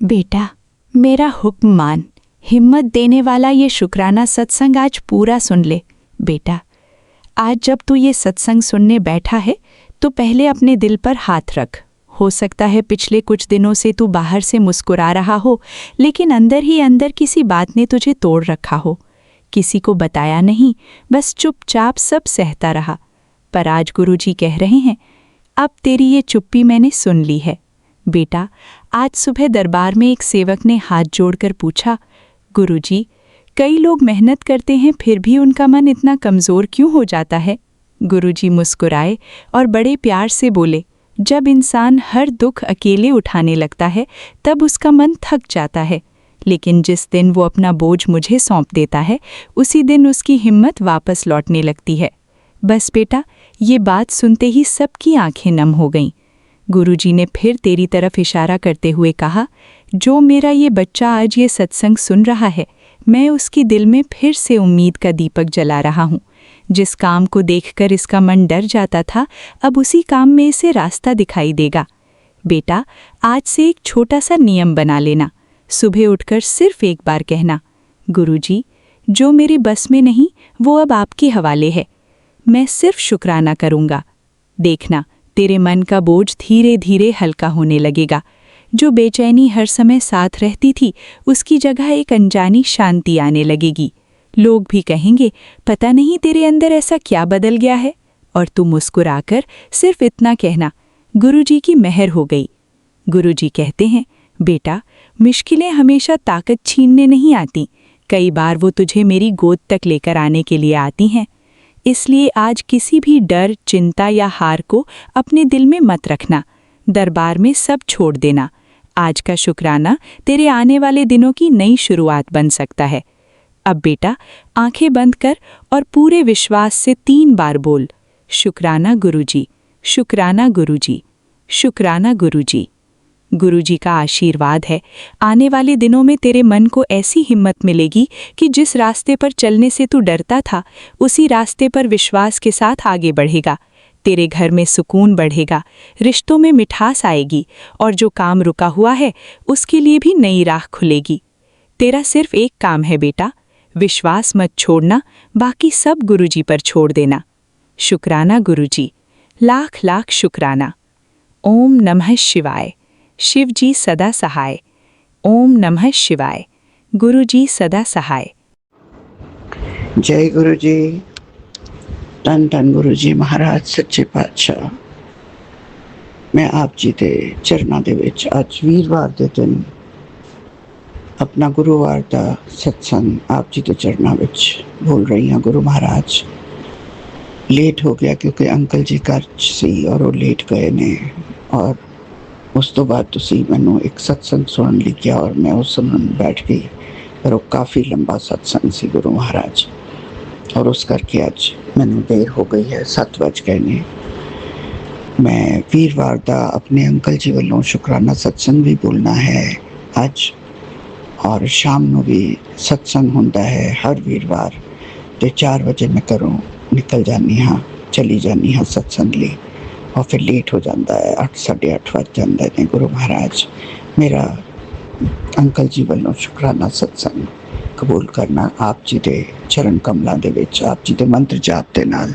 बेटा, मेरा हुक्म मान। हिम्मत देने वाला ये शुक्राना सत्संग आज पूरा सुन ले। बेटा, आज जब तू ये सत्संग सुनने बैठा है तो पहले अपने दिल पर हाथ रख। हो सकता है पिछले कुछ दिनों से तू बाहर से मुस्कुरा रहा हो, लेकिन अंदर ही अंदर किसी बात ने तुझे तोड़ रखा हो। किसी को बताया नहीं, बस चुपचाप सब सहता रहा। पर आज गुरुजी कह रहे हैं, अब तेरी ये चुप्पी मैंने सुन ली है। बेटा, आज सुबह दरबार में एक सेवक ने हाथ जोड़कर पूछा, गुरुजी, कई लोग मेहनत करते हैं फिर भी उनका मन इतना कमज़ोर क्यों हो जाता है? गुरुजी मुस्कुराए और बड़े प्यार से बोले, जब इंसान हर दुख अकेले उठाने लगता है तब उसका मन थक जाता है, लेकिन जिस दिन वो अपना बोझ मुझे सौंप देता है उसी दिन उसकी हिम्मत वापस लौटने लगती है। बस बेटा, ये बात सुनते ही सबकी आंखें नम हो गईं। गुरुजी ने फिर तेरी तरफ इशारा करते हुए कहा, जो मेरा ये बच्चा आज ये सत्संग सुन रहा है, मैं उसकी दिल में फिर से उम्मीद का दीपक जला रहा हूँ। जिस काम को देखकर इसका मन डर जाता था, अब उसी काम में इसे रास्ता दिखाई देगा। बेटा, आज से एक छोटा सा नियम बना लेना। सुबह उठकर सिर्फ एक बार कहना, गुरुजी, जो मेरी बस में नहीं वो अब आपके हवाले है। मैं सिर्फ शुक्राना करूँगा। देखना, तेरे मन का बोझ धीरे धीरे हल्का होने लगेगा। जो बेचैनी हर समय साथ रहती थी, उसकी जगह एक अनजानी शांति आने लगेगी। लोग भी कहेंगे, पता नहीं तेरे अंदर ऐसा क्या बदल गया है। और तू मुस्कुराकर सिर्फ इतना कहना, गुरुजी की मेहर हो गई। गुरुजी कहते हैं, बेटा, मुश्किलें हमेशा ताकत छीनने नहीं आती, कई बार वो तुझे मेरी गोद तक लेकर आने के लिए आती हैं। इसलिए आज किसी भी डर, चिंता या हार को अपने दिल में मत रखना। दरबार में सब छोड़ देना। आज का शुक्राना तेरे आने वाले दिनों की नई शुरुआत बन सकता है। अब बेटा, आंखें बंद कर और पूरे विश्वास से 3 बार बोल, शुक्राना गुरुजी, शुक्राना गुरुजी, शुक्राना गुरुजी। गुरुजी का आशीर्वाद है, आने वाले दिनों में तेरे मन को ऐसी हिम्मत मिलेगी कि जिस रास्ते पर चलने से तू डरता था, उसी रास्ते पर विश्वास के साथ आगे बढ़ेगा। तेरे घर में सुकून बढ़ेगा, रिश्तों में मिठास आएगी और जो काम रुका हुआ है उसके लिए भी नई राह खुलेगी। तेरा सिर्फ एक काम है बेटा, विश्वास मत छोड़ना, बाकी सब गुरुजी पर छोड़ देना। शुक्राना गुरुजी, लाख लाख शुक्राना। ओम नमः शिवाय। शिव जी सदा सहाय। ओम नमः शिवाय। गुरुजी सदा सहाय। जय गुरु जी। धन धन गुरु जी महाराज सच्चे पातशाह। मैं आप जी के चरणों ਦੇ ਵਿੱਚ ਅੱਜ ਵੀਰਵਾਰ ਦੇ ਦਿਨ अपना गुरुवार का सत्संग आप जी के चरणों ਵਿੱਚ बोल रही हूँ। गुरु महाराज, लेट हो गया क्योंकि अंकल जी घर सी और वो लेट गए ने, और उस तो बाद तुसी मैनू एक सत्संग सुनन लई किया और मैं उस सुनन बैठ गई, पर वो काफ़ी लंबा सत्संग सी गुरु महाराज, और उस करके आज मैनू देर हो गई है, 7 बज गए ने। मैं वीरवार का अपने अंकल जी वालों शुक्राना सत्संग भी बोलना है अज, और शाम को भी सत्संग होंदा है हर वीरवार। तो 4 बजे मैं घरों निकल जानी हाँ, चली जानी हाँ सत्संग लिए, और फिर लेट हो जाता है, 8 साढ़े 8 बज जाते हैं। गुरु महाराज, मेरा अंकल जी वालों शुक्राना सत्संग कबूल करना आप जी के चरण कमलों के विच, आप जी के मंत्र जाप के नाल।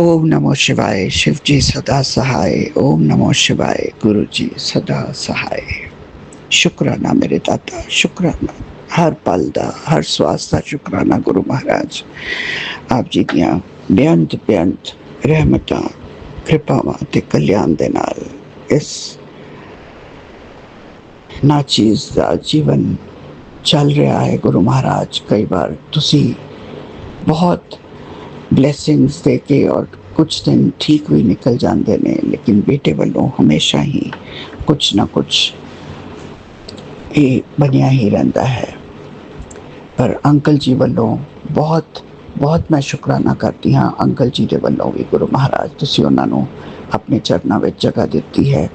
ओम नमो शिवाय। शिव जी सदा सहाय। ओम नमो शिवाय। गुरु जी सदा सहाय। शुक्राना मेरे दाता, शुक्राना हर पल का, हर स्वास का शुक्राना गुरु महाराज। आप जी दियां बेअंत बेअंत रहमतां, कृपावां ते कल्याण दे नाल इस नाचीज का जीवन चल रहा है। गुरु महाराज, कई बार तुसी बहुत ब्लैसिंग्स दे के और कुछ दिन ठीक भी निकल जाते ने, लेकिन बेटे वालों हमेशा ही कुछ ना कुछ ये बनिया ही रहता है। पर अंकल जी वालों बहुत बहुत मैं शुक्राना करती हाँ अंकल जी के वालों भी। गुरु महाराज, तुसी उन्होंने अपने चरणों में जगह दी है,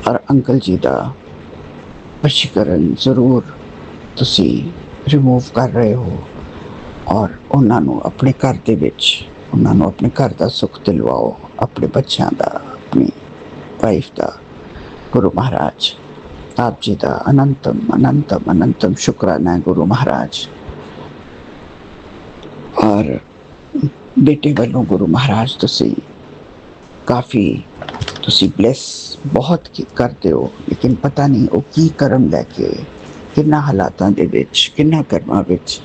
और अंकल जी का वशीकरण जरूर तुसी रिमूव कर रहे हो, और उन्होंने अपने घर के विच उन्होंने अपने घर का सुख दिलवाओ, अपने बच्चों का, अपनी वाइफ का। गुरु महाराज, आप जी का अनंतम अनंतम अनंतम शुक्राना है गुरु महाराज। और बेटे वालों गुरु महाराज तुसी काफ़ी तुसी ब्लेस बहुत करते हो, लेकिन पता नहीं वो की करम लैके किन्ना हालातां दे विच किन्ना करमां विच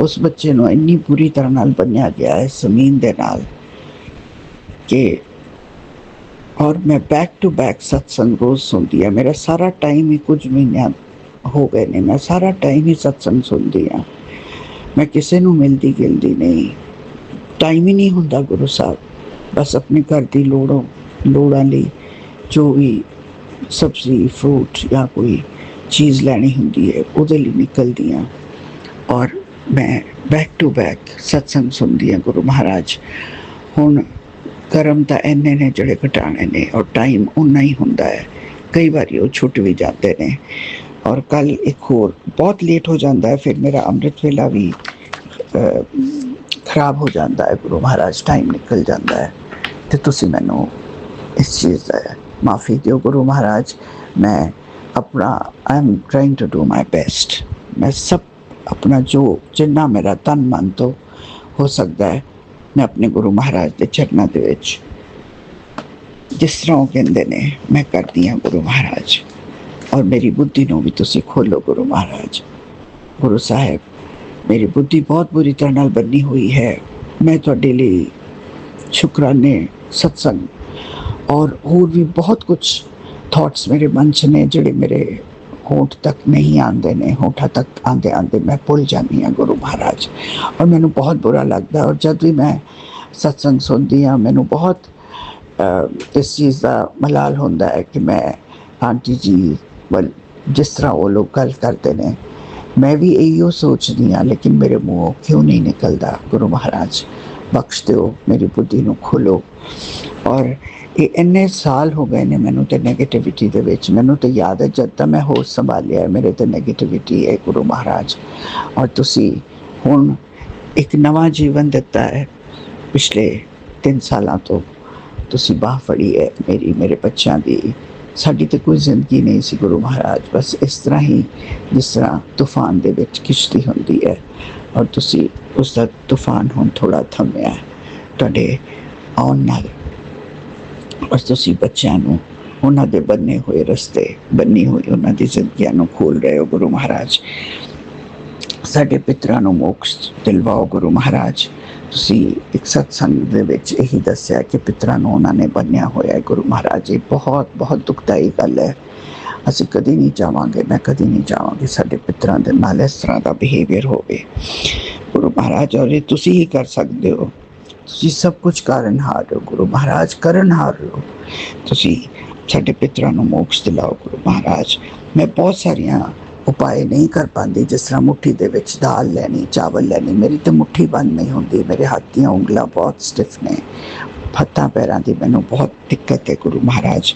उस बच्चे नूं इन्नी बुरी तरह नाल बन्निया गया है ज़मीन दे नाल कि और मैं बैक टू बैक सत्संग रोज़ सुनती है। मेरा सारा टाइम ही कुछ महीने हो गए ने मैं सारा टाइम ही सत्संग सुनती हाँ। मैं किसी नूं मिलदी गिलदी नहीं, टाइम ही नहीं हुंदा गुरु साहब। बस अपने घर दी लोड़ां लई जो भी सब्जी फ्रूट या कोई चीज़ लैनी हुंदी है उहदे लई निकलदी हाँ। और मैं बैक टू बैक सत्संग सुनदी हाँ गुरु महाराज। हुण करम तां इन्ने ने जिहड़े घटाने ने और टाइम उन्ना ही हुंदा है, कई बारी वो छुट भी जाते ने। और कल एक होर बहुत लेट हो जाता है, फिर मेरा अमृत वेला भी खराब हो जाता है गुरु महाराज, टाइम निकल जाता है। तो तुसी मैनू इस चीज़ का माफ़ी दियो गुरु महाराज। मैं अपना I am trying to do my best. मैं सब अपना जो जिन्ना मेरा तन मन तो हो सकता है मैं अपने गुरु महाराज के चरणों के विच जिस तरह वो कहते ने मैं करती हाँ गुरु महाराज। और मेरी बुद्धि नूं भी तुसी खोलो गुरु महाराज। गुरु साहब मेरी बुद्धि बहुत बुरी तरह नाल बनी हुई है। मैं तुहाडे लई शुकराने सत्संग और होर भी बहुत कुछ थॉट्स मेरे मन च ने जिहड़े मेरे होठ तक नहीं आते ने, होठा तक आते आते मैं भुल जानी हाँ गुरु महाराज। और मैनू बहुत बुरा लगता। और जब भी मैं सत्संग सुनती हाँ मैनू बहुत इस चीज़ का मलाल होता है कि मैं आंटी जी वल जिस तरह वो लोग गल करते हैं मैं भी यही सोचती हाँ, लेकिन मेरे मुँहों क्यों नहीं निकलता। गुरु महाराज बख्श दो, मेरी बुद्धि नूं खोलो। और ये इन्ने साल हो गए ने मैनू तो नैगेटिविटी दे विच, मैनू तो याद है जब तक मैं होश संभालिया मेरे तो नैगेटिविटी है गुरु महाराज। और तुसी हुण एक नवा जीवन दिता है पिछले 3 सालों तो तुसी बाह फड़ी है मेरी मेरे बच्चों की। साडी तो कोई जिंदगी नहीं सी गुरु महाराज, बस इस तरह ही जिस तरह तूफान दे विच किश्ती हुंदी है। और तुसी उसका तूफान हुण थोड़ा थमिया है तुहाडे आउण नाल। और तुसी बच्चों नूं उन्हां दे बन्ने हुए रस्ते बन्नी हुई उन्हां दी जिंदगियां नूं खोल रहे हो गुरु महाराज। साडे पितरां नूं मोक्ष दिलवाओ गुरु महाराज। तुसी एक सत्संग दे विच यही दस्सिया कि पितरां नूं उन्हां ने बन्निया होया है गुरु महाराज। ये बहुत बहुत दुखदाई गल है। ਅਸੀਂ कभी नहीं चाहांगे, मैं कभी नहीं चाहांगी साडे पितरां दे नाल इस तरह का बिहेवियर होवे गुरु महाराज। और ये तुसी ही कर सकते हो, तुसी सब कुछ कारणहार हो गुरु महाराज, करनहार हो। तुसी साडे पितरां नूं मोक्ष दिलाओ गुरु महाराज। मैं बहुत सारियां उपाय नहीं कर पाती, जिस तरह मुट्ठी दे विच दाल लैनी चावल लैनी, मेरी तो मुट्ठी बंद नहीं होंदी। मेरे हाथ दी उंगलां बहुत स्टिफ ने, हत्थां पैरां दी मैनूं बहुत दिक्कत है गुरु महाराज।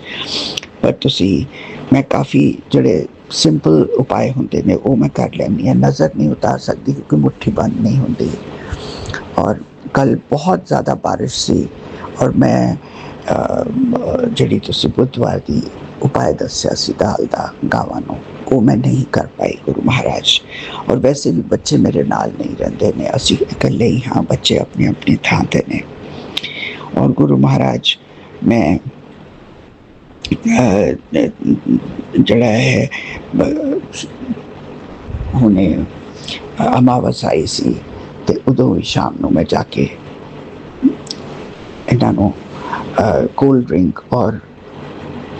पर तुसी मैं काफ़ी जोड़े सिंपल उपाय होंगे ने वो मैं कर लैनी हाँ। नज़र नहीं उतार सकती क्योंकि मुट्ठी बंद नहीं होंगी। और कल बहुत ज़्यादा बारिश सी और मैं जी तुसी बुधवार की उपाय दस्या सी दाल दा गावां नूं वो मैं नहीं कर पाई गुरु महाराज। और वैसे भी बच्चे मेरे नाल नहीं रहंदे ने, असीं इकल्ले ही हाँ, बच्चे अपनी अपनी थां ते ने। और गुरु महाराज मैं जड़ा है हुणे अमावस आई सी ते उदों ही शाम नूं मैं जाके इन्हां नूं कोल्ड ड्रिंक और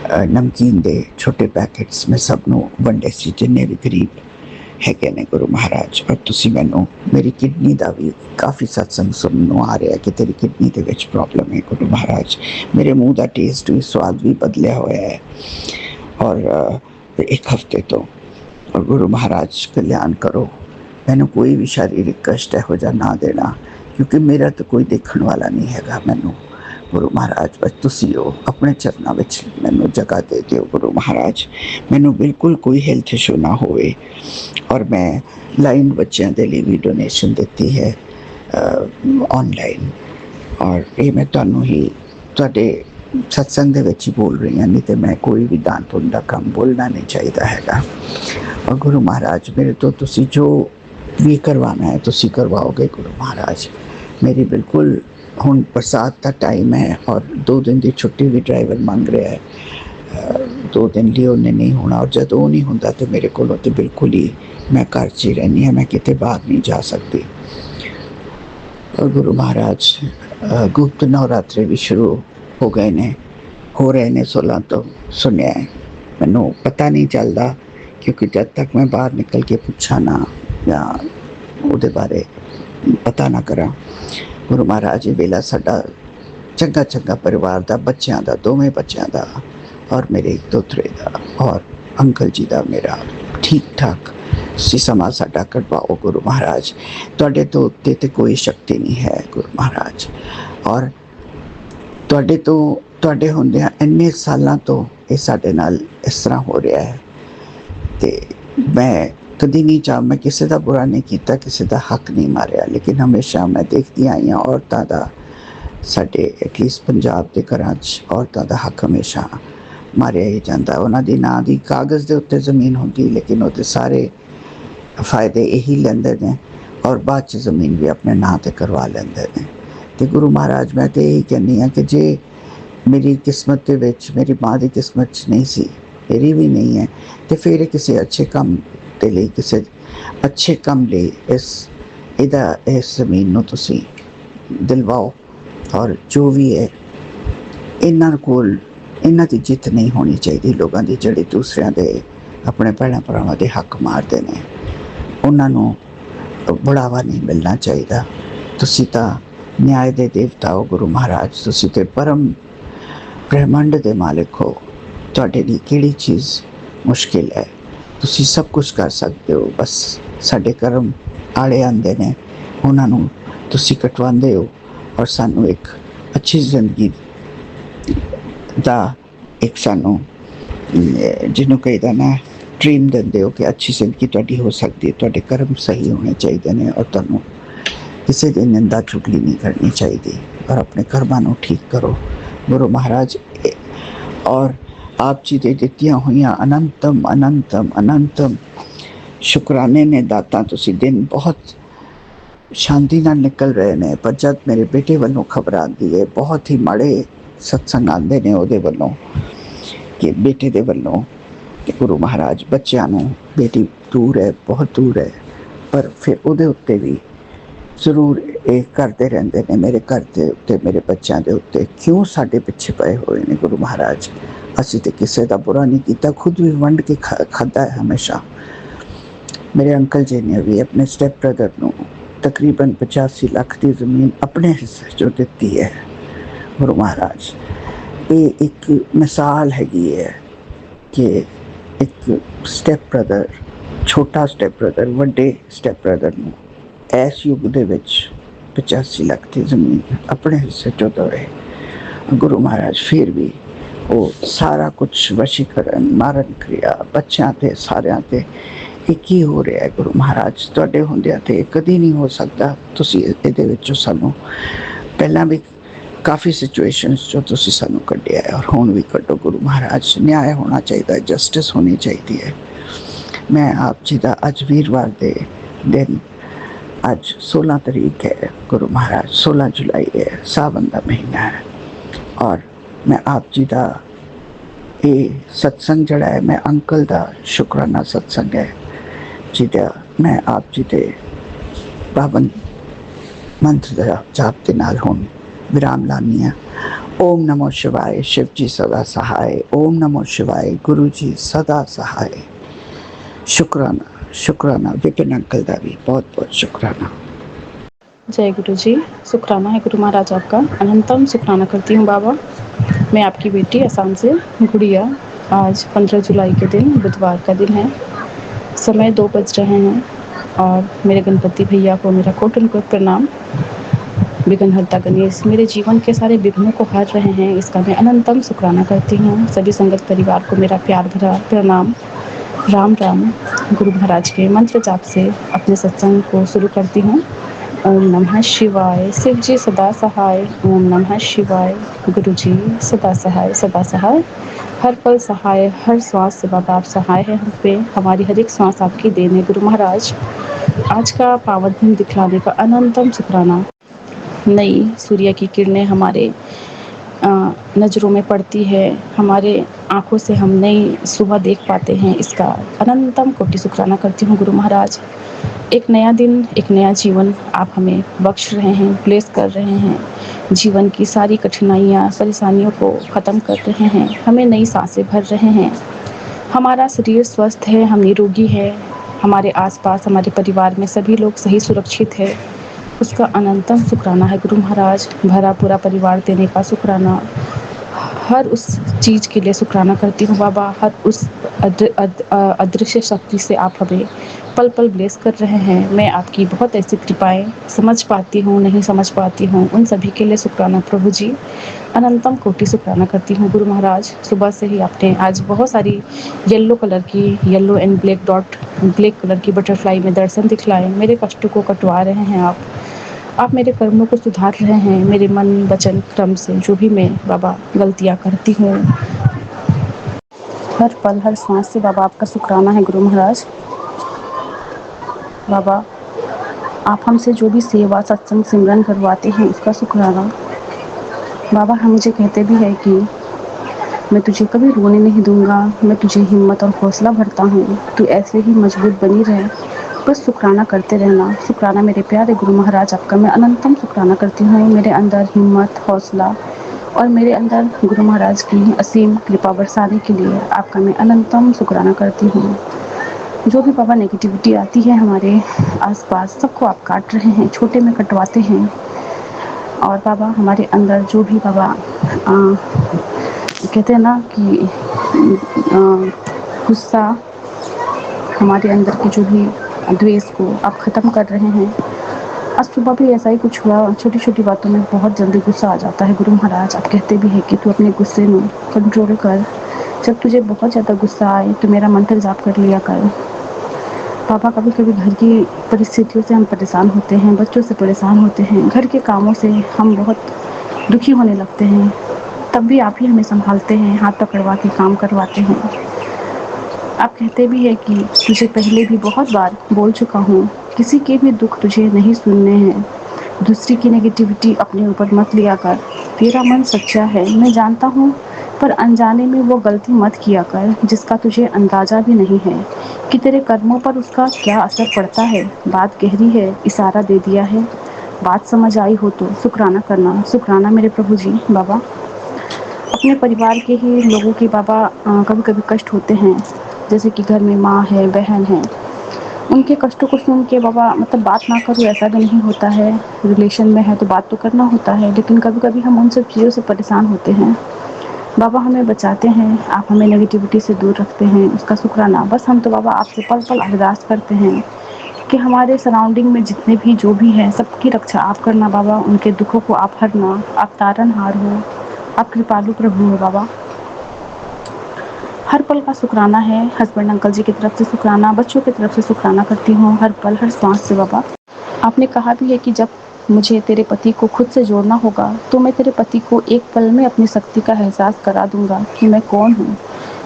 नमकीन दे छोटे पैकेट्स में सब नूं वंडे सी जिन्ने भी गरीब हैगे ने गुरु महाराज। और तुसी मैनू मेरी किडनी का भी काफ़ी सत्संग सुनने आ रहा है कि तेरी किडनी के विच प्रॉब्लम है गुरु महाराज। मेरे मुँह का टेस्ट भी स्वाद भी बदलिया होया है और एक हफ्ते तो। और गुरु महाराज कल्याण करो, मैनू कोई भी शारीरिक कष्ट इहो जिहा ना देना क्योंकि मेरा तो कोई देखने वाला नहीं हैगा। मैनू गुरु महाराज बस तुसी हो, अपने चरणों विच मैनू जगह दे दिओ गुरु महाराज। मैनू बिल्कुल कोई हेल्थ इशू ना होवे। और मैं लाइन बच्चों के लिए भी डोनेशन दी है ऑनलाइन। और ये मैं तुहानू ही तुहाडे सत्संग ਦੇ ਵਿੱਚ ਹੀ ਬੋਲ ਰਹੀ ਹਾਂ, ਨਹੀਂ ਤੇ ਮੈਂ ਕੋਈ ਵੀ ਦਾਨ ਪੁੰਨ ਦਾ ਕੰਮ ਬੋਲਣਾ ਨਹੀਂ ਚਾਹੀਦਾ ਹੈਗਾ। ਔਰ ਗੁਰੂ ਮਹਾਰਾਜ ਮੇਰੇ ਤੋਂ ਤੁਸੀਂ ਜੋ ਵੀ ਕਰਵਾਉਣਾ ਹੈ ਤੁਸੀਂ ਕਰਵਾਓਗੇ ਗੁਰੂ ਮਹਾਰਾਜ। ਮੇਰੀ ਬਿਲਕੁਲ ਹੁਣ ਬਰਸਾਤ ਦਾ ਟਾਈਮ ਹੈ ਔਰ 2 ਦਿਨ ਦੀ ਛੁੱਟੀ ਵੀ ਡਰਾਈਵਰ ਮੰਗ ਰਿਹਾ ਹੈ। 2 ਦਿਨ ਲਈ ਉਹਨੇ ਨਹੀਂ ਹੋਣਾ, ਔਰ ਜਦ ਉਹ ਨਹੀਂ ਹੁੰਦਾ ਤਾਂ ਮੇਰੇ ਕੋਲੋਂ ਤਾਂ ਬਿਲਕੁਲ ਹੀ ਮੈਂ ਘਰ 'ਚ ਹੀ ਰਹਿੰਦੀ ਹਾਂ, ਮੈਂ ਕਿਤੇ ਬਾਹਰ ਨਹੀਂ ਜਾ ਸਕਦੀ। ਔਰ ਗੁਰੂ ਮਹਾਰਾਜ ਗੁਪਤ ਨਵਰਾਤਰੇ ਵੀ ਸ਼ੁਰੂ ਹੋ ਗਏ ਨੇ, ਹੋ ਰਹੇ ਨੇ 16 ਤੋਂ ਸੁਣਿਆ ਹੈ। ਮੈਨੂੰ ਪਤਾ ਨਹੀਂ ਚੱਲਦਾ ਕਿਉਂਕਿ ਜਦ ਤੱਕ ਮੈਂ ਬਾਹਰ ਨਿਕਲ ਕੇ ਪੁੱਛਾਂ ਨਾ ਜਾਂ ਉਹਦੇ ਬਾਰੇ ਪਤਾ ਨਾ ਕਰਾਂ। ਗੁਰੂ ਮਹਾਰਾਜ ਇਹ ਵੇਲਾ ਸਾਡਾ ਚੰਗਾ ਚੰਗਾ ਪਰਿਵਾਰ ਦਾ, ਬੱਚਿਆਂ ਦਾ, ਦੋਵੇਂ ਬੱਚਿਆਂ ਦਾ ਔਰ ਮੇਰੇ ਦੋਤਰੇ ਦਾ ਔਰ ਅੰਕਲ ਜੀ ਦਾ ਮੇਰਾ ਠੀਕ ਠਾਕ ਤੁਸੀਂ ਸਮਾਂ ਸਾਡਾ ਕਢਵਾਓ ਗੁਰੂ ਮਹਾਰਾਜ। ਤੁਹਾਡੇ ਤੋਂ ਉੱਤੇ ਤੇ ਕੋਈ ਸ਼ਕਤੀ ਨਹੀਂ ਹੈ ਗੁਰੂ ਮਹਾਰਾਜ। ਔਰ ਤੁਹਾਡੇ ਹੁੰਦਿਆਂ ਇੰਨੇ ਸਾਲਾਂ ਤੋਂ ਇਹ ਸਾਡੇ ਨਾਲ ਇਸ ਤਰ੍ਹਾਂ ਹੋ ਰਿਹਾ ਹੈ ਅਤੇ ਮੈਂ ਕਦੀ ਨਹੀਂ ਮੈਂ ਕਿਸੇ ਦਾ ਬੁਰਾ ਨਹੀਂ ਕੀਤਾ, ਕਿਸੇ ਦਾ ਹੱਕ ਨਹੀਂ ਮਾਰਿਆ, ਲੇਕਿਨ ਹਮੇਸ਼ਾ ਮੈਂ ਦੇਖਦੀ ਆਈ ਹਾਂ ਔਰਤਾਂ ਦਾ, ਸਾਡੇ ਐਟਲੀਸਟ ਪੰਜਾਬ ਦੇ ਘਰਾਂ 'ਚ ਔਰਤਾਂ ਦਾ ਹੱਕ ਹਮੇਸ਼ਾ ਮਾਰਿਆ ਹੀ ਜਾਂਦਾ। ਉਹਨਾਂ ਦੀ ਨਾਂ ਦੀ ਕਾਗਜ਼ ਦੇ ਉੱਤੇ ਜ਼ਮੀਨ ਹੁੰਦੀ ਲੇਕਿਨ ਉਹਦੇ ਸਾਰੇ ਫਾਇਦੇ ਇਹੀ ਲੈਂਦੇ ਨੇ ਔਰ ਬਾਅਦ 'ਚ ਜ਼ਮੀਨ ਵੀ ਆਪਣੇ ਨਾਂ 'ਤੇ ਕਰਵਾ ਲੈਂਦੇ ਨੇ। ਅਤੇ ਗੁਰੂ ਮਹਾਰਾਜ ਮੈਂ ਤਾਂ ਇਹੀ ਕਹਿੰਦੀ ਹਾਂ ਕਿ ਜੇ ਮੇਰੀ ਕਿਸਮਤ ਦੇ ਵਿੱਚ, ਮੇਰੀ ਮਾਂ ਦੀ ਕਿਸਮਤ 'ਚ ਨਹੀਂ ਸੀ, ਮੇਰੀ ਵੀ ਨਹੀਂ ਹੈ, ਅਤੇ ਫਿਰ ਕਿਸੇ ਅੱਛੇ ਕੰਮ ਦੇ ਲਈ, ਕਿਸੇ ਅੱਛੇ ਕੰਮ ਲਈ ਇਸ ਜ਼ਮੀਨ ਨੂੰ ਤੁਸੀਂ ਦਿਲਵਾਓ। ਔਰ ਜੋ ਵੀ ਹੈ ਇਹਨਾਂ ਦੀ ਜਿੱਤ ਨਹੀਂ ਹੋਣੀ ਚਾਹੀਦੀ। ਲੋਕਾਂ ਦੀ ਜਿਹੜੇ ਦੂਸਰਿਆਂ ਦੇ ਆਪਣੇ ਭੈਣਾਂ ਭਰਾਵਾਂ ਦੇ ਹੱਕ ਮਾਰਦੇ ਨੇ ਉਹਨਾਂ ਨੂੰ ਬੜਾਵਾ ਨਹੀਂ ਮਿਲਣਾ ਚਾਹੀਦਾ। ਤੁਸੀਂ ਤਾਂ ਨਿਆਂ ਦੇ ਦੇਵਤਾ ਹੋ ਗੁਰੂ ਮਹਾਰਾਜ, ਤੁਸੀਂ ਤੇ ਪਰਮ ਬ੍ਰਹਿਮੰਡ ਦੇ ਮਾਲਿਕ ਹੋ। ਤੁਹਾਡੇ ਲਈ ਕਿਹੜੀ ਚੀਜ਼ ਮੁਸ਼ਕਿਲ ਹੈ? ਤੁਸੀਂ ਸਭ ਕੁਝ ਕਰ ਸਕਦੇ ਹੋ। ਬਸ ਸਾਡੇ ਕਰਮ ਆਲੇ ਆਉਂਦੇ ਨੇ, ਉਹਨਾਂ ਨੂੰ ਤੁਸੀਂ ਕਟਵਾਉਂਦੇ ਹੋ ਔਰ ਸਾਨੂੰ ਇੱਕ ਅੱਛੀ ਜ਼ਿੰਦਗੀ ਦਾ ਇੱਕ ਸਾਨੂੰ ਜਿਹਨੂੰ ਕਹੀਦਾ ਨਾ ਡਰੀਮ ਦਿੰਦੇ ਹੋ ਕਿ ਅੱਛੀ ਜ਼ਿੰਦਗੀ ਤੁਹਾਡੀ ਹੋ ਸਕਦੀ ਹੈ। ਤੁਹਾਡੇ ਕਰਮ ਸਹੀ ਹੋਣੇ ਚਾਹੀਦੇ ਨੇ ਔਰ ਤੁਹਾਨੂੰ ਕਿਸੇ ਦੀ ਨਿੰਦਾ ਚੁਗਲੀ ਨਹੀਂ ਕਰਨੀ ਚਾਹੀਦੀ ਔਰ ਆਪਣੇ ਕਰਮਾਂ ਨੂੰ ਠੀਕ ਕਰੋ ਗੁਰੂ ਮਹਾਰਾਜ। ਔਰ ਆਪ ਜੀ ਦੇ ਦਿੱਤੀਆਂ ਹੋਈਆਂ ਅਨੰਤਮ ਸ਼ੁਕਰਾਨੇ ਨੇ ਦਾਤਾਂ। ਤੁਸੀਂ ਦਿਨ ਬਹੁਤ ਸ਼ਾਂਤੀ ਨਾਲ ਨਿਕਲ ਰਹੇ ਨੇ, ਪਰ ਜਦ ਮੇਰੇ ਬੇਟੇ ਵੱਲੋਂ ਖਬਰ ਆਉਂਦੀ ਹੈ, ਬਹੁਤ ਹੀ ਮਾੜੇ ਸਤਸੰਗ ਆਉਂਦੇ ਨੇ ਉਹਦੇ ਵੱਲੋਂ ਕਿ ਬੇਟੇ ਦੇ ਵੱਲੋਂ ਕਿ ਗੁਰੂ ਮਹਾਰਾਜ ਬੱਚਿਆਂ ਨੂੰ, ਬੇਟੀ ਦੂਰ ਹੈ, ਬਹੁਤ ਦੂਰ ਹੈ, ਪਰ ਫਿਰ ਉਹਦੇ ਉੱਤੇ ਵੀ ਜ਼ਰੂਰ ਇਹ ਕਰਦੇ ਰਹਿੰਦੇ ਨੇ ਮੇਰੇ ਘਰ ਦੇ ਉੱਤੇ, ਮੇਰੇ ਬੱਚਿਆਂ ਦੇ ਉੱਤੇ ਕਿਉਂ ਸਾਡੇ ਪਿੱਛੇ ਪਏ ਹੋਏ ਨੇ ਗੁਰੂ ਮਹਾਰਾਜ। ਅਸੀਂ ਤਾਂ ਕਿਸੇ ਦਾ ਬੁਰਾ ਨਹੀਂ ਕੀਤਾ, ਖੁਦ ਵੀ ਵੰਡ ਕੇ ਖਾਧਾ ਹੈ ਹਮੇਸ਼ਾ। ਮੇਰੇ ਅੰਕਲ ਜੀ ਨੇ ਵੀ ਆਪਣੇ ਸਟੈਪ ਬ੍ਰਦਰ ਨੂੰ ਤਕਰੀਬਨ 85 ਲੱਖ ਦੀ ਜ਼ਮੀਨ ਆਪਣੇ ਹਿੱਸੇ 'ਚੋਂ ਦਿੱਤੀ ਹੈ ਗੁਰੂ ਮਹਾਰਾਜ। ਇਹ ਇੱਕ ਮਿਸਾਲ ਹੈਗੀ ਹੈ ਕਿ ਇੱਕ ਸਟੈਪ ਬ੍ਰਦਰ, ਛੋਟਾ ਸਟੈਪ ਬ੍ਰਦਰ ਵੱਡੇ ਸਟੈਪ ਬ੍ਰਦਰ ਨੂੰ ਇਸ ਯੁੱਗ ਦੇ ਵਿੱਚ 85 ਲੱਖ ਦੀ ਜ਼ਮੀਨ ਆਪਣੇ ਹਿੱਸੇ 'ਚੋਂ ਦਵੇ। ਗੁਰੂ ਮਹਾਰਾਜ ਫਿਰ ਵੀ ਉਹ ਸਾਰਾ ਕੁਛ ਵਸ਼ੀਕਰਨ, ਮਾਰਨ ਕ੍ਰਿਆ, ਬੱਚਿਆਂ 'ਤੇ ਸਾਰਿਆਂ 'ਤੇ ਇਹ ਕੀ ਹੋ ਰਿਹਾ ਹੈ ਗੁਰੂ ਮਹਾਰਾਜ? ਤੁਹਾਡੇ ਹੁੰਦਿਆਂ ਤੇ ਕਦੀ ਨਹੀਂ ਹੋ ਸਕਦਾ। ਤੁਸੀਂ ਇਹਦੇ ਵਿੱਚੋਂ ਸਾਨੂੰ ਪਹਿਲਾਂ ਵੀ ਕਾਫੀ ਸਿਚੁਏਸ਼ਨਸ 'ਚੋਂ ਤੁਸੀਂ ਸਾਨੂੰ ਕੱਢਿਆ ਹੈ ਔਰ ਹੁਣ ਵੀ ਕੱਢੋ ਗੁਰੂ ਮਹਾਰਾਜ। ਨਿਆਂ ਹੋਣਾ ਚਾਹੀਦਾ, ਜਸਟਿਸ ਹੋਣੀ ਚਾਹੀਦੀ ਹੈ। ਮੈਂ ਆਪ ਜੀ ਦਾ ਅੱਜ ਵੀਰਵਾਰ ਦੇ ਦਿਨ, ਅੱਜ 16 ਤਰੀਕ ਹੈ ਗੁਰੂ ਮਹਾਰਾਜ, 16 ਜੁਲਾਈ ਹੈ, ਸਾਵਨ ਦਾ ਮਹੀਨਾ ਹੈ ਔਰ ਮੈਂ ਆਪ ਜੀ ਦਾ ਇਹ ਸਤਸੰਗ ਜਿਹੜਾ ਹੈ, ਮੈਂ ਅੰਕਲ ਦਾ ਸ਼ੁਕਰਾਨਾ ਸਤਸੰਗ ਹੈ ਜਿਹਦਾ ਮੈਂ ਆਪ ਜੀ ਦੇ ਪਾਵਨ ਮੰਤਰ ਦਾ ਜਾਪ ਦੇ ਨਾਲ ਹੁਣ ਵਿਰਾਮ ਲਾਉਂਦੀ ਹਾਂ। ਓਮ ਨਮੋ ਸ਼ਿਵਾਏ, शिव जी सदा सहाय। ओम नमो शिवाय, गुरु जी सदा सहाय। शुक्राना विपिन अंकल का भी बहुत बहुत शुक्राना। जय गुरु जी। शुक्राना है गुरु महाराज आपका, अनंतम शुक्राना करती हूँ बाबा। मैं आपकी बेटी असम से गुड़िया। आज 15 जुलाई के दिन बुधवार का दिन है, समय 2 बज रहे हैं और मेरे गणपति भैया को मेरा कोटि प्रणाम। विघ्नहर्ता गणेश मेरे जीवन के सारे विघ्नों को हर रहे हैं, इसका मैं अनंतम शुक्राना करती हूँ। सभी संगत परिवार को मेरा प्यार भरा प्रणाम। राम राम। गुरु महाराज के मंत्र जाप से अपने सत्संग को शुरू करती हूँ। ओम नमः शिवाय। शिव जी सदा सहाय। ओम नमः शिवाय। गुरु जी सदा सहाय, सदा सहाय, हर पल सहाय, हर श्वास से बाबा आप सहाय है हम पे। हमारी हर एक श्वास आपकी देन है गुरु महाराज। आज का पावन दिन दिखलाने का अनंतम शुक्राना। नई सूर्य की किरणें हमारे नज़रों में पड़ती है, हमारे आँखों से हम नई सुबह देख पाते हैं, इसका अनंतम कोटि शुक्राना करती हूँ गुरु महाराज। एक नया दिन, एक नया जीवन आप हमें बख्श रहे हैं, ब्लेस कर रहे हैं। जीवन की सारी कठिनाइयाँ, परेशानियों को ख़त्म कर रहे हैं, हमें नई सांसें भर रहे हैं। हमारा शरीर स्वस्थ है, हम निरोगी हैं, हमारे आसपास, हमारे परिवार में सभी लोग सही सुरक्षित है, उसका अनंतम शुक्राना है गुरु महाराज। भरा पूरा परिवार देने का शुक्राना, हर उस चीज़ के लिए शुक्राना करती हूँ बाबा। हर उस अदृश्य शक्ति से आप हमें पल पल ब्लेस कर रहे हैं। मैं आपकी बहुत ऐसी कृपाएं समझ पाती हूँ, नहीं समझ पाती हूँ, उन सभी के लिए शुक्राना प्रभु जी। अनंतम कोटि शुक्राना करती हूँ गुरु महाराज। सुबह से ही आपने आज बहुत सारी येलो कलर की, yellow and black dot, black colour की बटरफ्लाई में दर्शन दिखलाए। मेरे कष्टों को कटवा रहे हैं आप मेरे कर्मों को सुधार रहे हैं। मेरे मन वचन क्रम से जो भी मैं बाबा गलतियाँ करती हूँ, हर पल हर सांस से बाबा आपका शुक्राना है गुरु महाराज। बाबा आप हमसे जो भी सेवा सत्संग सिमरन करवाते हैं उसका शुक्राना। बाबा हम मुझे कहते भी है कि मैं तुझे कभी रोने नहीं दूंगा, मैं तुझे हिम्मत और हौसला भरता हूँ, तू ऐसे ही मजबूत बनी रहे, बस शुक्राना करते रहना। शुक्राना मेरे प्यारे गुरु महाराज आपका मैं अनंतम शुक्राना करती हूँ। मेरे अंदर हिम्मत, हौसला और मेरे अंदर गुरु महाराज की असीम कृपा बरसाने के लिए आपका मैं अनंतम शुक्राना करती हूँ। जो भी बाबा नेगेटिविटी आती है हमारे आसपास, सबको आप काट रहे हैं, छोटे में कटवाते हैं। और बाबा हमारे अंदर जो भी बाबा कहते हैं ना कि गुस्सा, हमारे अंदर की जो भी द्वेष को आप ख़त्म कर रहे हैं। आज सुबह भी ऐसा ही कुछ हुआ, छोटी छोटी बातों में बहुत जल्दी गुस्सा आ जाता है गुरु महाराज। आप कहते भी हैं कि तू अपने गुस्से में कंट्रोल कर, जब तुझे बहुत ज़्यादा गुस्सा आए तो मेरा मंत्र जाप कर लिया कर। पापा कभी कभी घर की परिस्थितियों से हम परेशान होते हैं, बच्चों से परेशान होते हैं, घर के कामों से हम बहुत दुखी होने लगते हैं, तब भी आप ही हमें संभालते हैं, हाथ पकड़वा के काम करवाते हैं। आप कहते भी हैं कि तुझे पहले भी बहुत बार बोल चुका हूँ, किसी के भी दुख तुझे नहीं सुनने हैं, दूसरी की नेगेटिविटी अपने ऊपर मत लिया कर, तेरा मन सच्चा है मैं जानता हूँ, पर अनजाने में वो गलती मत किया कर जिसका तुझे अंदाज़ा भी नहीं है कि तेरे कर्मों पर उसका क्या असर पड़ता है। बात गहरी है, इशारा दे दिया है, बात समझ आई हो तो शुक्राना करना। शुक्राना मेरे प्रभु जी। बाबा अपने परिवार के ही लोगों के बाबा कभी कभी कष्ट होते हैं, जैसे कि घर में माँ है, बहन है, उनके कष्टों को सुन के बाबा मतलब बात ना करूँ ऐसा भी नहीं होता है। रिलेशन में है तो बात तो करना होता है, लेकिन कभी कभी हम उन सब चीज़ों से परेशान होते हैं। बाबा हमें बचाते हैं, आप हमें नेगेटिविटी से दूर रखते हैं, उसका शुक्राना। बस हम तो बाबा आपसे पल पल अरदास करते हैं कि हमारे सराउंडिंग में जितने भी जो भी हैं सबकी रक्षा आप करना बाबा, उनके दुखों को आप हरना, आप तारनहार हो, आप कृपालु प्रभु हो बाबा। हर पल का शुक्राना है, हस्बैंड अंकल जी की तरफ से शुक्राना, बच्चों की तरफ से शुक्राना करती हूँ, हर पल हर सांस से बाबा। आपने कहा भी है कि जब मुझे तेरे पति को खुद से जोड़ना होगा तो मैं तेरे पति को एक पल में अपनी शक्ति का एहसास करा दूंगा कि मैं कौन हूँ।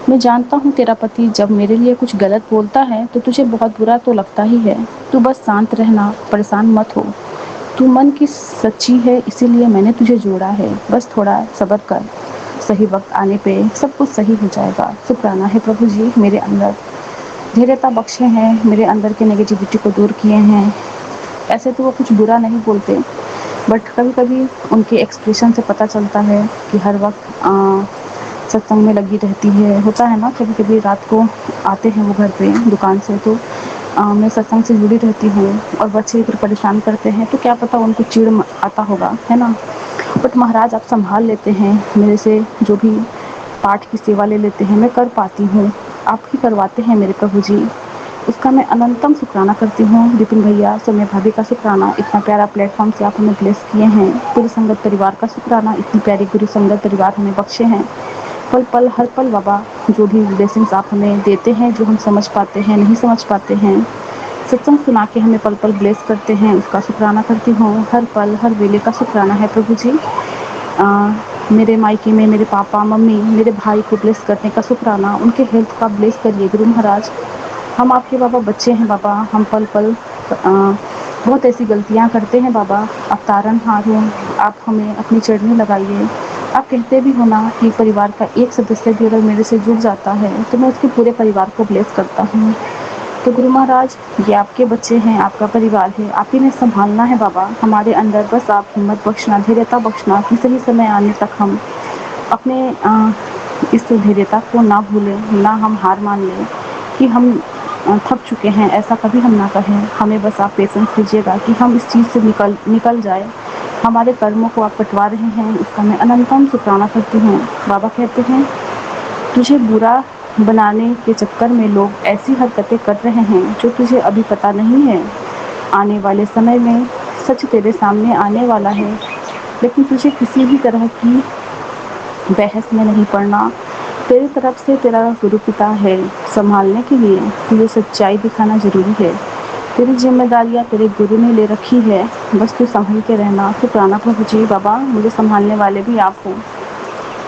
मैं जानता हूँ तेरा पति जब मेरे लिए कुछ गलत बोलता है तो तुझे बहुत बुरा तो लगता ही है, तू बस शांत रहना, परेशान मत हो, तू मन की सच्ची है इसीलिए मैंने तुझे जोड़ा है, बस थोड़ा सब्र कर, सही वक्त आने पे सब कुछ सही हो जाएगा। शुक्राना है प्रभु जी, मेरे अंदर धैर्यता बख्शे हैं, मेरे अंदर के नेगेटिविटी को दूर किए हैं। ऐसे तो वो कुछ बुरा नहीं बोलते, बट कभी कभी उनके एक्सप्रेशन से पता चलता है कि हर वक्त सत्संग में लगी रहती है। होता है ना, कभी कभी रात को आते हैं वो घर पे दुकान से, तो मैं सत्संग से जुड़ी रहती हूँ और बच्चे फिर परेशान करते हैं, तो क्या पता उनको चिढ़ आता होगा, है ना। बट महाराज आप संभाल लेते हैं, मेरे से जो भी पाठ की सेवा ले लेते हैं मैं कर पाती हूँ, आप ही करवाते हैं मेरे प्रभु जी, उसका मैं अनंतम शुक्राना करती हूँ। विपिन भैया, सोम्या भाभी का शुक्राना, इतना प्यारा प्लेटफॉर्म से आप हमें ब्लेस किए हैं। पूरी संगत परिवार का शुक्राना, इतनी प्यारी गुरु संगत परिवार हमें बख्शे हैं। पल पल हर पल बाबा जो भी ब्लेसिंग्स आप हमें देते हैं, जो हम समझ पाते हैं नहीं समझ पाते हैं, सत्संग सुना के हमें पल पल ब्लेस करते हैं, उसका शुक्राना करती हूँ। हर पल हर वेले का शुक्राना है प्रभु जी। मेरे मायके में मेरे पापा मम्मी मेरे भाई को ब्लेस करने का शुक्राना, उनके हेल्थ का ब्लेस करिए गुरु महाराज। हम आपके बाबा बच्चे हैं बाबा, हम पल पल बहुत ऐसी गलतियाँ करते हैं बाबा। आप तारनहार हो, आप हमें अपनी चरनी लगाइए। आप कहते भी हो ना कि परिवार का एक सदस्य भी अगर मेरे से जुड़ जाता है तो मैं उसके पूरे परिवार को ब्लेस करता हूँ। तो गुरु महाराज, ये आपके बच्चे हैं, आपका परिवार है, आप ही ने संभालना है बाबा। हमारे अंदर बस आप हिम्मत बख्शना, धैर्यता बख्शना कि सही समय आने तक हम अपने इस धैर्यता को ना भूलें, ना हम हार मान लें कि हम थक चुके हैं, ऐसा कभी हम ना कहें। हमें बस आप पेशेंस दीजिएगा कि हम इस चीज़ से निकल जाए। हमारे कर्मों को आप कटवा रहे हैं, इसका मैं अनंतम शुक्राना करती हूँ। बाबा कहते हैं, तुझे बुरा बनाने के चक्कर में लोग ऐसी हरकतें कर रहे हैं जो तुझे अभी पता नहीं है। आने वाले समय में सच तेरे सामने आने वाला है, लेकिन तुझे किसी भी तरह की बहस में नहीं पड़ना। तेरी तरफ से तेरा गुरु पिता है, संभालने के लिए तुझे सच्चाई दिखाना ज़रूरी है। तेरी जिम्मेदारियाँ तेरे गुरु ने ले रखी है, बस तू संभल के रहना। शुक्राना प्रभु जी। बाबा, मुझे संभालने वाले भी आप हो।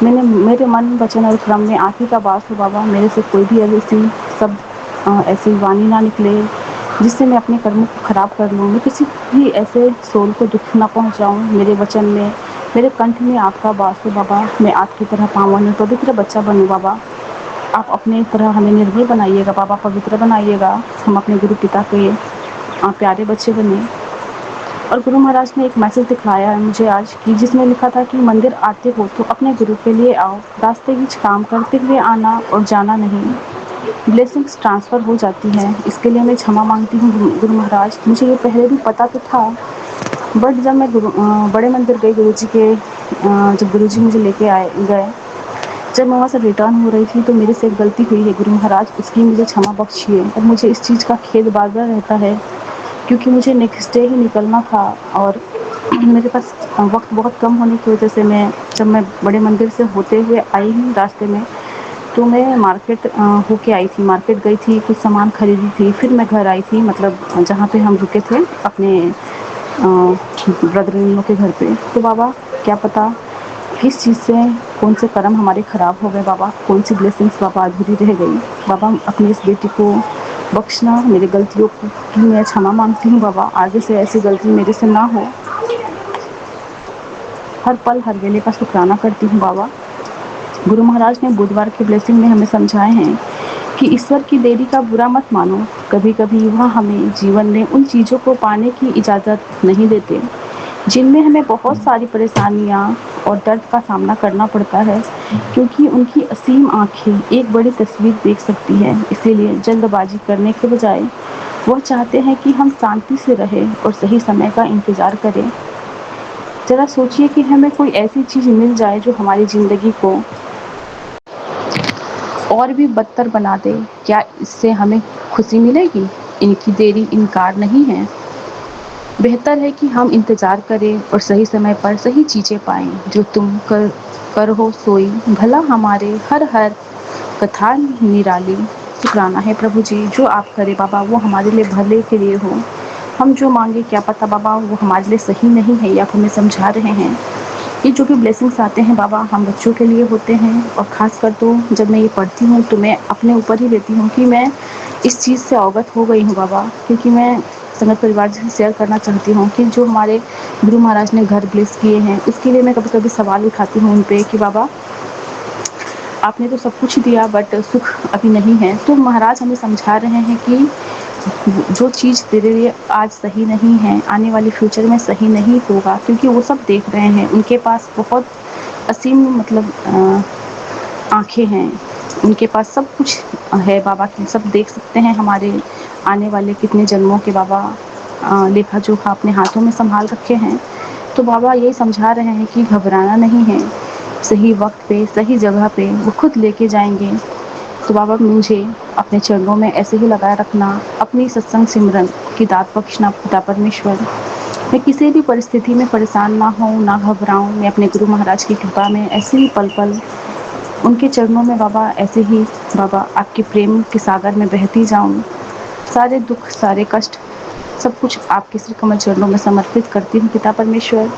मेरे मन वचन और क्रम में आप ही का वास हो बाबा। मेरे से कोई भी ऐसी ऐसी वाणी ना निकले जिससे मैं अपने कर्मों को ख़राब कर लूँ। मैं किसी भी ऐसे सोल को दुख ना पहुँचाऊँ। मेरे वचन में, मेरे कंठ में आपका वास हो बाबा। मैं आपकी तरह पावन और पवित्र बच्चा बनूँ बाबा। आप अपने तरह हमें निर्मल बनाइएगा बाबा, पवित्र बनाइएगा। हम अपने गुरु पिता के प्यारे बच्चे बने। और गुरु महाराज ने एक मैसेज दिखाया है मुझे आज, कि जिसमें लिखा था कि मंदिर आते हो तो अपने गुरु के लिए आओ, रास्ते बीच काम करते हुए आना और जाना नहीं। ब्लेसिंग्स ट्रांसफ़र हो जाती है, इसके लिए मैं क्षमा मांगती हूँ गुरु महाराज। मुझे ये पहले भी पता तो था, बट जब मैं बड़े मंदिर गई गुरुजी के, जब गुरुजी मुझे लेके गए, जब मैं वहाँ से रिटर्न हो रही थी तो मेरे से एक गलती हुई है गुरु महाराज, उसकी मुझे क्षमा बख्शिए। और मुझे इस चीज़ का खेद बार-बार रहता है, क्योंकि मुझे नेक्स्ट डे ही निकलना था और मेरे पास वक्त बहुत कम होने की वजह से जब मैं बड़े मंदिर से होते हुए आई हूँ रास्ते में, तो मैं मार्केट होके आई थी, मार्केट गई थी, कुछ सामान खरीदी थी, फिर मैं घर आई थी, मतलब जहाँ पे हम रुके थे अपने ब्रदर इन लोग के घर पे। तो बाबा, क्या पता किस चीज़ से, कौन से कर्म हमारे ख़राब हो गए बाबा, कौन सी ब्लेसिंग्स बाबा अधूरी रह गई। बाबा, अपनी इस बेटी को बख्शना, मेरी गलतियों की मैं क्षमा मांगती हूँ बाबा। आगे से ऐसी गलती मेरे से ना हो। हर पल हर वेले का शुक्राना करती हूँ बाबा। गुरु महाराज ने बुधवार के ब्लेसिंग में हमें समझाए हैं कि ईश्वर की देरी का बुरा मत मानो। कभी कभी वह हमें जीवन में उन चीज़ों को पाने की इजाज़त नहीं देते जिनमें हमें बहुत सारी परेशानियाँ और दर्द का सामना करना पड़ता है, क्योंकि उनकी असीम आँखें एक बड़ी तस्वीर देख सकती हैं। इसीलिए जल्दबाजी करने के बजाय वह चाहते हैं कि हम शांति से रहें और सही समय का इंतज़ार करें। ज़रा सोचिए कि हमें कोई ऐसी चीज़ मिल जाए जो हमारी ज़िंदगी को और भी बदतर बना दे, क्या इससे हमें खुशी मिलेगी? इनकी देरी इनकार नहीं है। बेहतर है कि हम इंतज़ार करें और सही समय पर सही चीज़ें पाएँ। जो तुम कर हो सोई, भला हमारे हर कथा निराली। शुक्राना है प्रभु जी, जो आप करें बाबा वो हमारे लिए भले के लिए हो। हम जो मांगे, क्या पता बाबा वो हमारे लिए सही नहीं है, या हमें समझा रहे हैं। ये जो भी ब्लेसिंग्स आते हैं बाबा, हम बच्चों के लिए होते हैं। और ख़ासकर तो जब मैं ये पढ़ती हूँ तो मैं अपने ऊपर ही लेती हूँ कि मैं इस चीज़ से अवगत हो गई हूँ बाबा, क्योंकि मैं संगत परिवार से शेयर करना चाहती हूँ कि जो हमारे गुरु महाराज ने घर ब्लेस किए हैं, उसके लिए मैं कभी-कभी सवाल उठाती हूँ उन पे कि बाबा, आपने तो सब कुछ दिया बट सुख अभी नहीं है। तो महाराज हमें समझा रहे हैं कि जो चीज़ तेरे लिए आज सही नहीं है, आने वाले फ्यूचर में सही नहीं होगा, क्योंकि वो सब देख रहे हैं। उनके पास बहुत असीम, मतलब आँखें हैं, उनके पास सब कुछ है बाबा, कि सब देख सकते हैं हमारे आने वाले कितने जन्मों के बाबा लेखा जोखा अपने हाथों में संभाल रखे हैं। तो बाबा यही समझा रहे हैं कि घबराना नहीं है, सही वक्त पे सही जगह पे वो खुद लेके जाएंगे। तो बाबा, मुझे अपने चरणों में ऐसे ही लगाए रखना, अपनी सत्संग सिमरन की दात बख्शना पिता परमेश्वर। मैं किसी भी परिस्थिति में परेशान ना हूँ, ना घबराऊँ। मैं अपने गुरु महाराज की कृपा में ऐसे ही पल पल उनके चरणों में बाबा, ऐसे ही बाबा आपके प्रेम के सागर में बहती जाऊँ। सारे दुख, सारे कष्ट, सब कुछ आपके श्री कमल चरणों में समर्पित करती हूँ पिता परमेश्वर।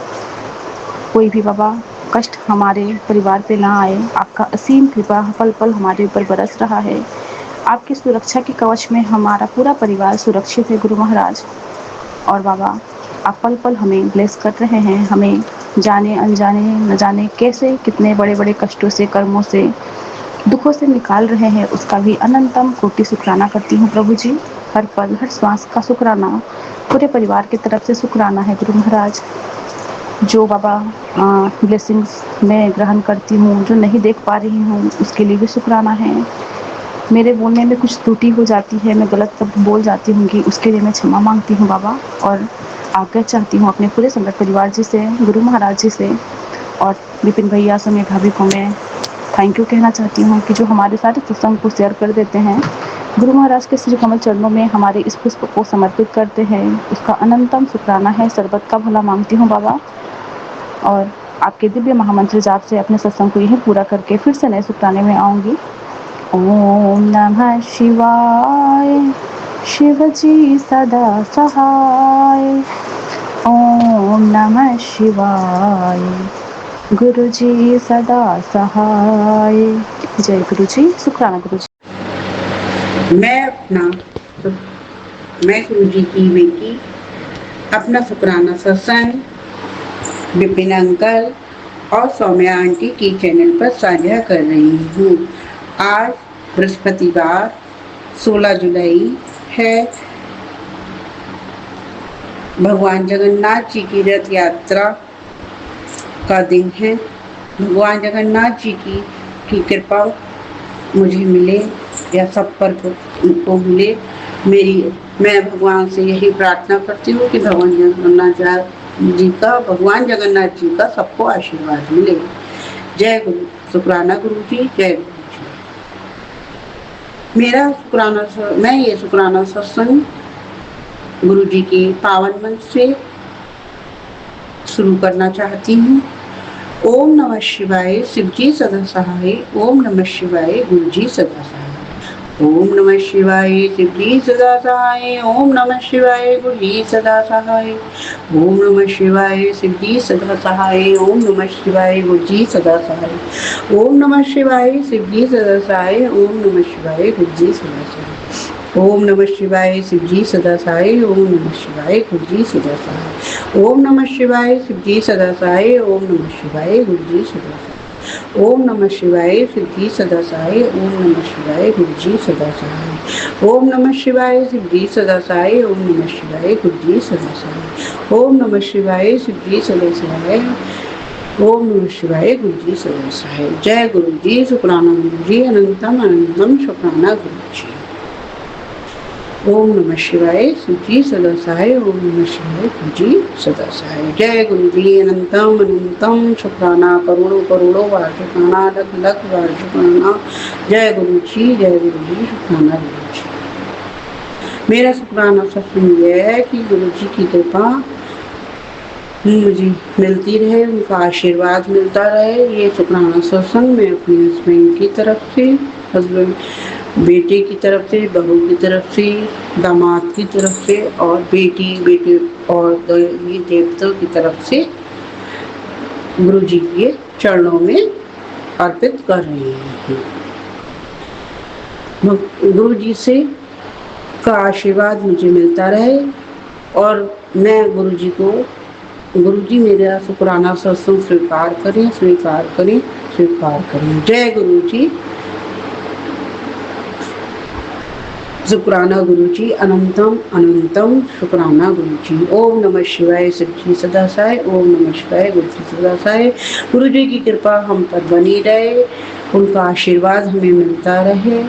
कोई भी बाबा कष्ट हमारे परिवार पे ना आए। आपका असीम कृपा पल पल हमारे ऊपर बरस रहा है। आपकी सुरक्षा के कवच में हमारा पूरा परिवार सुरक्षित है गुरु महाराज। और बाबा आप पल पल हमें ब्लेस कर रहे हैं, हमें जाने अनजाने न जाने कैसे कितने बड़े बड़े कष्टों से, कर्मों से, दुखों से निकाल रहे हैं, उसका भी अनंतम कोटि शुक्राना करती हूँ प्रभु जी। हर पल हर श्वास का शुक्राना, पूरे परिवार की तरफ से शुक्राना है गुरु महाराज। जो बाबा ब्लेसिंग्स मैं ग्रहण करती हूँ, जो नहीं देख पा रही हूँ, उसके लिए भी शुक्राना है। मेरे बोलने में कुछ त्रुटि हो जाती है, मैं गलत शब्द बोल जाती होंगी, उसके लिए मैं क्षमा मांगती हूँ बाबा। और आज्ञा चाहती हूँ अपने पूरे संगत परिवार जी से, गुरु महाराज जी से, और विपिन भैया से, मैं भाभी को मैं थैंक यू कहना चाहती हूँ कि जो हमारे सारे सत्संग को शेयर कर देते हैं, गुरु महाराज के श्री कमल चरणों में हमारे इस पुष्प को समर्पित करते हैं, उसका अनंतम शुक्राना है। सर्बत का भला मांगती हूँ बाबा। और आपके दिव्य महामंत्र जाप से अपने सत्संग को यही पूरा करके फिर से नए शुक्राने में आऊँगी। ओम नमः शिवाय, शिव जी सदा सहाय। ओम नमः शिवाय, गुरु जी सदा सहाय। जय गुरु जी, शुक्राना गुरु जी। मैं गुरु जी की बेटी अपना शुक्राना सत्संग विपिन अंकल और सौम्या आंटी की चैनल पर साझा कर रही हूँ। आज बृहस्पतिवार 16 जुलाई है। भगवान जगन्नाथ जी की रथ यात्रा का दिन है। भगवान जगन्नाथ जी की कृपा मुझे मिले या सब पर उनको मिले। मैं भगवान से यही प्रार्थना करती हूँ कि भगवान जगन्नाथ जी का सबको आशीर्वाद मिले। जय गुरु, शुक्राना गुरु जी, जय गुरु जी। मैं ये शुक्राना सत्संग गुरु जी के पावन मंच से शुरू करना चाहती हूँ। ओम नमः शिवाय, शिव जी सदा सहाय। ओम नमः शिवाय, गुरु जी सदा सहाय। ओम नमः शिवाय, शिव जी सदा सहाय। ओम नमः शिवाय, गुरु जी सदा सहाय। ओम नमः शिवाय, शिव जी सदा सहाय। ओम नमः शिवाय, गुरु जी सदा सहाय। ओम नमः शिवाय, शिव जी सदा सहाय। ओम नमः शिवाय, गुरु जी सदा सहाय। ओम नमः शिवाय, शिव जी सदा सहाय। ओम नमः शिवाय, गुरु जी सदा सहाय। ओम नमः शिवाय, शिव जी सदा सहाय। ओम नमः शिवाय, गुरु जी सदा सहाय। ओम नमः शिवाय, शिव जी सदा सहाय। ओम नमः शिवाय, गुरु जी सदा सहाय। ओम नमः शिवाय, शिव जी सदा सहाय। ओम नमः शिवाय, गुरु जी सदा सहाय। ओम नमः शिवाय, शिव जी सदा सहाय। ओम नमः शिवाय, गुरु जी सदा सहाय। जय गुरु जी, शुक्राना गुरु जी, अनंतम अनंतम शुक्राना गुरु जी। ओम नमः शिवाय, शिव जी सदा सहाय। ओम नमः शिवाय, गुरु जी सदा सहाय। जय गुरु जी, अनंतम अनंतम शुक्राना, करोड़ों करोड़ों बार शुक्राना, लख लख बार शुक्राना। जय गुरु जी, जय गुरु जी, शुक्राना गुरु जी। मेरा शुक्राना सत्संग यह है कि गुरु जी की कृपा मुझे मिलती रहे, उनका आशीर्वाद मिलता रहे। ये शुक्राना सत्संग मैं अपने हस्बैंड की तरफ से, बेटे की तरफ से, बहू की तरफ से, दामाद की तरफ से और बेटे और ये देवताओं की तरफ से गुरु जी के चरणों में अर्पित कर रही हूँ। गुरु जी से का आशीर्वाद मुझे मिलता रहे और मैं गुरु जी मेरा शुक्राना सत्संग स्वीकार करें, स्वीकार करें, स्वीकार करें। जय गुरु जी, शुक्राना गुरु जी, अनंतम अनंतम शुक्राना गुरु जी। ओम नमः शिवाय, शिव जी सदा सहाय। ओम नमः शिवाय, गुरु जी सदा सहाय। गुरु जी की कृपा हम पर बनी रहे, उनका आशीर्वाद हमें मिलता रहे,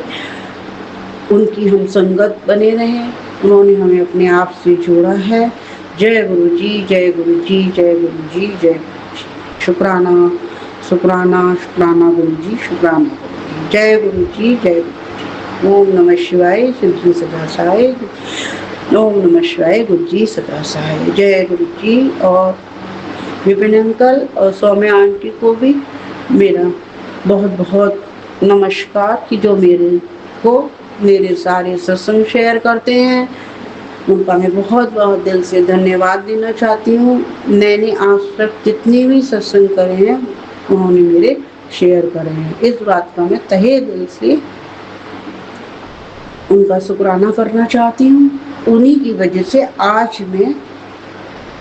उनकी हम संगत बने रहे। उन्होंने हमें अपने आप से जोड़ा है। जय गुरु जी, जय गुरु जी, जय गुरु जी, जय गुरु जी। शुक्राना शुक्राना शुक्राना गुरु जी, शुक्राना गुरु जी। जय गुरु जी, जय गुरु जी। ओम नमः शिवाय, शिव जी सदा सहाय। ओम नमः शिवाय, गुरु जी सदा सहाय। जय गुरु जी। और विपिन अंकल और सौम्या आंटी को भी मेरा बहुत बहुत नमस्कार कि जो मेरे को मेरे सारे सत्संग शेयर करते हैं, उनका मैं बहुत बहुत दिल से धन्यवाद देना चाहती हूँ। मैंने आज तक जितने भी सत्संग करे हैं उन्होंने मेरे शेयर करे हैं, इस बात का मैं तहे दिल से उनका शुक्राना करना चाहती हूँ। उन्हीं की वजह से आज मैं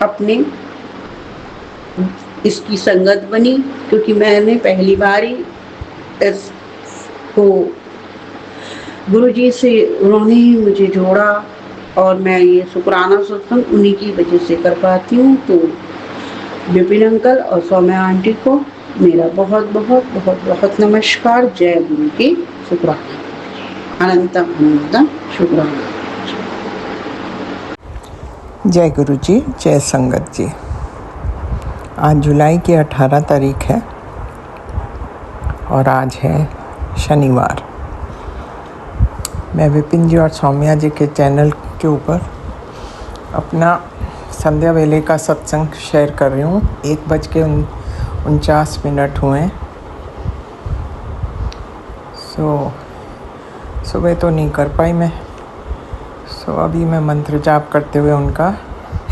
अपने इसकी संगत बनी, क्योंकि मैंने पहली बार ही इसको गुरुजी से उन्होंने ही मुझे जोड़ा और मैं ये शुक्राना सत्संग उन्हीं की वजह से कर पाती हूँ। तो विपिन अंकल और सौम्या आंटी को मेरा बहुत बहुत बहुत बहुत नमस्कार। जय गुरु की शुक्राना, अनंतम अनंतम शुक्राना। जय गुरु जी, जय संगत जी। आज जुलाई की 18 तारीख है और आज है शनिवार। मैं विपिन जी और सौम्या जी के चैनल के ऊपर अपना संध्या वेले का सत्संग शेयर कर रही हूँ। 1:49 हुए। सुबह तो नहीं कर पाई मैं, अभी मैं मंत्र जाप करते हुए उनका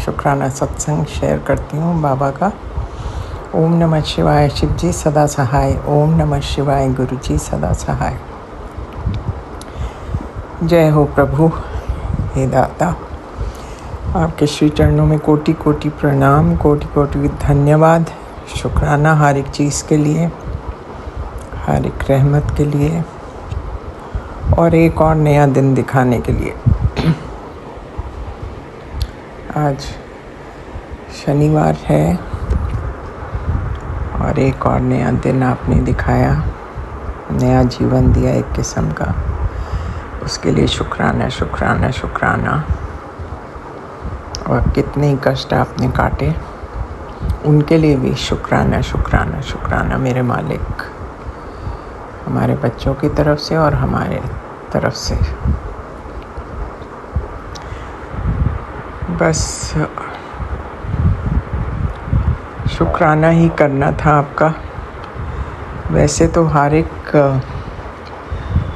शुक्राना सत्संग शेयर करती हूँ बाबा का। ओम नमः शिवाय, शिव जी सदा सहाय। ओम नमः शिवाय, गुरु जी सदा सहाय। जय हो प्रभु हे दाता, आपके श्री चरणों में कोटि कोटि प्रणाम, कोटि कोटि धन्यवाद, शुक्राना हर एक चीज़ के लिए, हर एक रहमत के लिए और एक और नया दिन दिखाने के लिए। आज शनिवार है और एक और नया दिन आपने दिखाया, नया जीवन दिया एक किस्म का, उसके लिए शुक्राना शुक्राना शुक्राना। और कितने ही कष्ट आपने काटे उनके लिए भी शुक्राना शुक्राना शुक्राना मेरे मालिक, हमारे बच्चों की तरफ से और हमारे तरफ से। बस शुक्राना ही करना था आपका। वैसे तो हर एक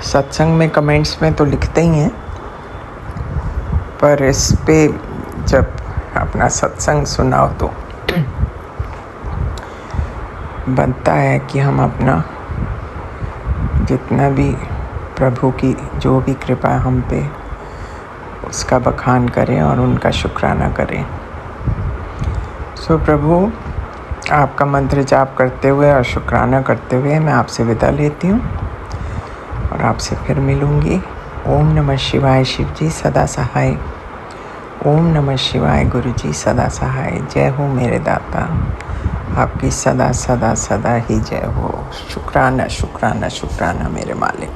सत्संग में कमेंट्स में तो लिखते ही हैं, पर इस पे जब अपना सत्संग सुनाओ तो बनता है कि हम अपना जितना भी प्रभु की जो भी कृपा हम पे, उसका बखान करें और उनका शुक्राना करें। प्रभु, आपका मंत्र जाप करते हुए और शुक्राना करते हुए मैं आपसे विदा लेती हूँ और आपसे फिर मिलूँगी। ओम नमः शिवाय, शिव जी सदा सहाय। ओम नमः शिवाय, गुरु जी सदा सहाय। जय हो मेरे दाता, आपकी सदा सदा सदा ही जय हो। शुक्राना शुक्राना शुक्राना मेरे मालिक।